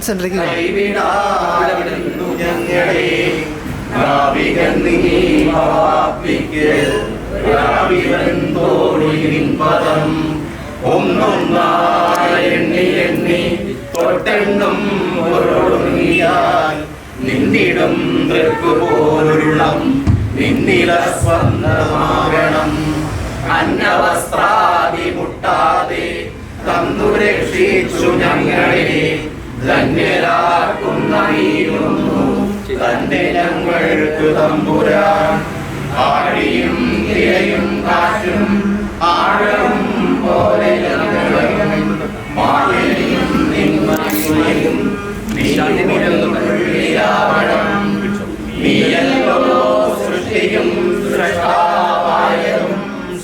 സെന്ററിലേക്ക് നിന്നിടും പോലുള്ളം നിന്നില സ്വന്തമാകണം അന്നവസ്ത്രാദി മുട്ടാതെ തന്നു രക്ഷിച്ചു ഞങ്ങളെ ധന്യരാക്കുന്ന നീരുന്നു തന്റെ ഞങ്ങൾക്ക് തമ്പുരാൻ ആഴിയും തിരയും കാറ്റും ആഴവും പോലെ മായയും നിന്മയും നീയല്ലോ സൃഷ്ടിയും സൃഷ്ടാവായതും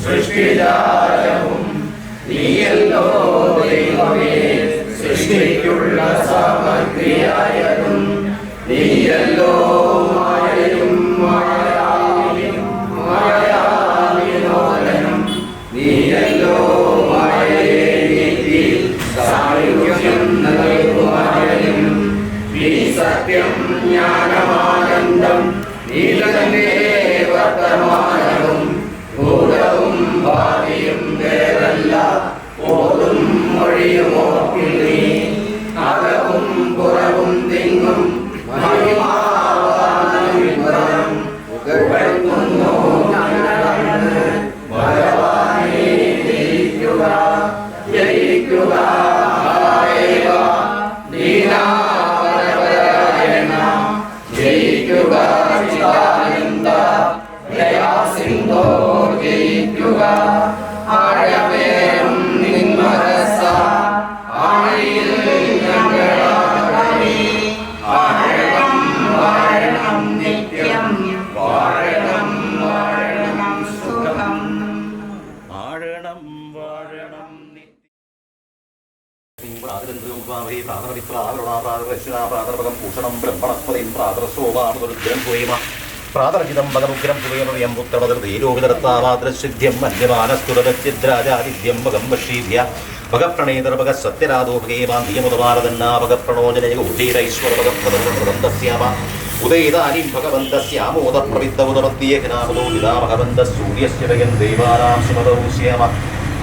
സൃഷ്ടിജാലവും നീയല്ലോ ദൈവമേ സൃഷ്ടിക്കുള്ള സാമഗ്രിയായതും നീയല്ലോ മായയും മായാവിനോദനം നീയല്ലോ മായയെ നീതി സായുജ്യം നൽകുവാനും നീ സത്യം ജ്ഞാനമാനന്ദം നീലതന്നെ വർത്തമാനവും ഭൂതവും ഭാവിയും വേറല്ല ഓതും മൊഴിയും ഓർക്കിൽ നീ അകവും പുറവും തിങ്ങും മഹിമാവാനം ഉകഴ്ത്തുന്നു ഭഗവാനെ ജയിക്കുക ജയിക്കുക ജയിക്കുക ചിദാനന്ദ ദയാസിന്ധോ ജയിക്കുക ആഴമേറും നിന്മനസ്സ ആഴിയിൽ ഞങ്ങളാകണമേ ആഴണം വാഴണം നിത്യം വാഴണം വാഴണം സുഖം ആഴണം വാഴണം ഭൂഷണം ബ്രഹ്മണസ്പതിം പ്രാതരസോമാതരുദ്രം പുരേമ പ്രാതർജിതം ഭഗമുഗ്രം പുരേമയം പുത്രപതിർധീരോഗതർത്താമാതൃസിദ്ധ്യം മന്യമാനസ്തുരച്ചിദ്രാജാദിദ്യം ഭഗം വശീഭ്യ ഭഗപ്രണേതർ ഭഗ സത്യരാധോ ഭഗേമാന്തിയമുദമാരതന്നാ ഭഗപ്രണോജനൈശ്വര ഭഗപ്രദസ്യാമ ഉദയതാനിം ഭഗവന്തസ്യാമോദപ്രവിദ്ധമുദമദ്യേനാമതോ ഹിതാ ഭഗവന്ത സൂര്യസ്യ വയം ദേവാനാം സുമതോ ശ്യാമ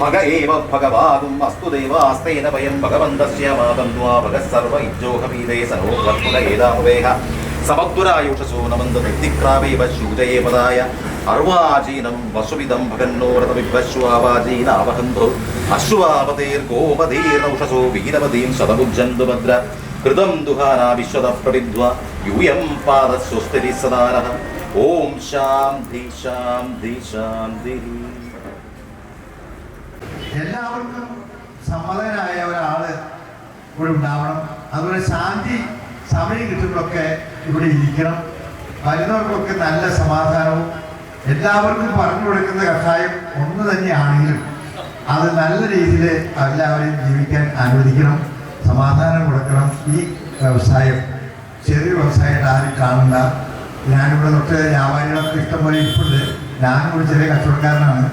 ഭഗ ഏവ ഭഗവാകും അസ്തു ദേവാസ്തേന വയം ഭഗവന്തസ്യാമാതന്വാ ഭഗ സർവ ഇജ്ജോഹമീതേ സനോ വർത്തുല ഏതാമവേഹ സമദ്വരായുഷസോ നമന്ത വ്യക്തിക്രാവേവ ശൂജയേ പദായ അർവാജീനം വസുവിധം ഭഗന്നോരതവിഭ്വശ്വാവാജീനാവഹന്തോ അശ്വാപതേർഗോപതേർനൗഷസോ വീരവതീം ശതമുജ്ജന്തു ഭദ്ര കൃതം ദുഹാനാ വിശ്വത പ്രവിദ്വ യൂയം പാദസ്വസ്തിരി സദാനഃ ഓം ശാന്തി ശാന്തി ശാന്തി. എല്ലാവർക്കും സമ്മതനായ ഒരാള് ഇവിടെ ഉണ്ടാവണം. അതുപോലെ ശാന്തി സമയം കിട്ടുമ്പോഴൊക്കെ ഇവിടെ ഇരിക്കണം. വരുന്നവർക്കൊക്കെ നല്ല സമാധാനവും എല്ലാവർക്കും പറഞ്ഞു കൊടുക്കുന്ന കഷായം ഒന്ന് തന്നെയാണെങ്കിലും അത് നല്ല രീതിയിൽ എല്ലാവരെയും ജീവിക്കാൻ അനുവദിക്കണം, സമാധാനം കൊടുക്കണം. ഈ വ്യവസായം ചെറിയ വ്യവസായമായിട്ട് ആരും കാണണ്ട. ഞാനിവിടെ തൊട്ട് വ്യാപാരികളൊക്കെ ഇഷ്ടംപോലെ ഇരിപ്പുണ്ട്. ഞാനും കൂടി ചെറിയ കച്ചവടക്കാരനാണ്.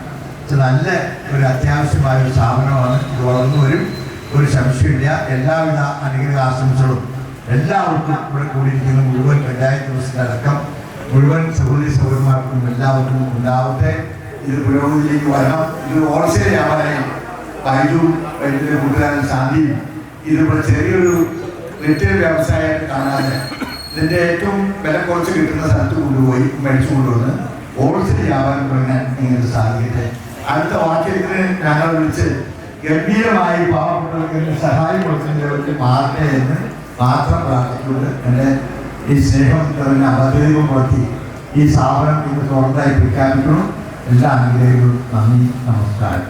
നല്ല ഒരു അത്യാവശ്യമായ ഒരു സ്ഥാപനമാണ്. ഇത് വളർന്നു വരും, ഒരു സംശയമില്ല. എല്ലാവിധ അനുഗ്രഹ ആശംസകളും എല്ലാവർക്കും ഇവിടെ കൂടിയിരിക്കുന്ന മുഴുവൻ പഞ്ചായത്ത് ദിവസത്തിലടക്കം മുഴുവൻ സഹോദരി സഹോദരന്മാർക്കും എല്ലാവർക്കും ഉണ്ടാവട്ടെ. ഇത് പുരോഗതിയിലേക്ക് വരണം. ഇത് ഹോൾസെയിൽ വ്യാപാരം വൈദ്യു വൈദ്യുതി കൂട്ടുകാരൻ ശാന്തിയും ഇതിവിടെ ചെറിയൊരു റിറ്റെയിൽ വ്യവസായമായിട്ട് കാണാതെ ഇതിൻ്റെ ഏറ്റവും വില കുറച്ച് കിട്ടുന്ന സ്ഥലത്ത് കൊണ്ടുപോയി മേടിച്ചു കൊണ്ടുവന്ന് ഹോൾസെയിൽ വ്യാപാരം തുടങ്ങാൻ നിങ്ങൾക്ക് സാധിക്കട്ടെ. അടുത്ത വാക്യത്തിന് ഞങ്ങൾ വിളിച്ച് ഗംഭീരമായി പാവപ്പെട്ടവർക്ക് സഹായം കൊടുക്കുന്നവർക്ക് മാറട്ടെ എന്ന് മാത്രം പ്രാർത്ഥിച്ചുകൊണ്ട് എൻ്റെ ഈ സ്നേഹം തന്നെ അവതരിപ്പെടുത്തി ഈ സ്ഥാപനം ഇന്ന് തുറന്നായി പ്രഖ്യാപിക്കണം. എല്ലാ അനുഗ്രഹങ്ങളും നന്ദി, നമസ്കാരം.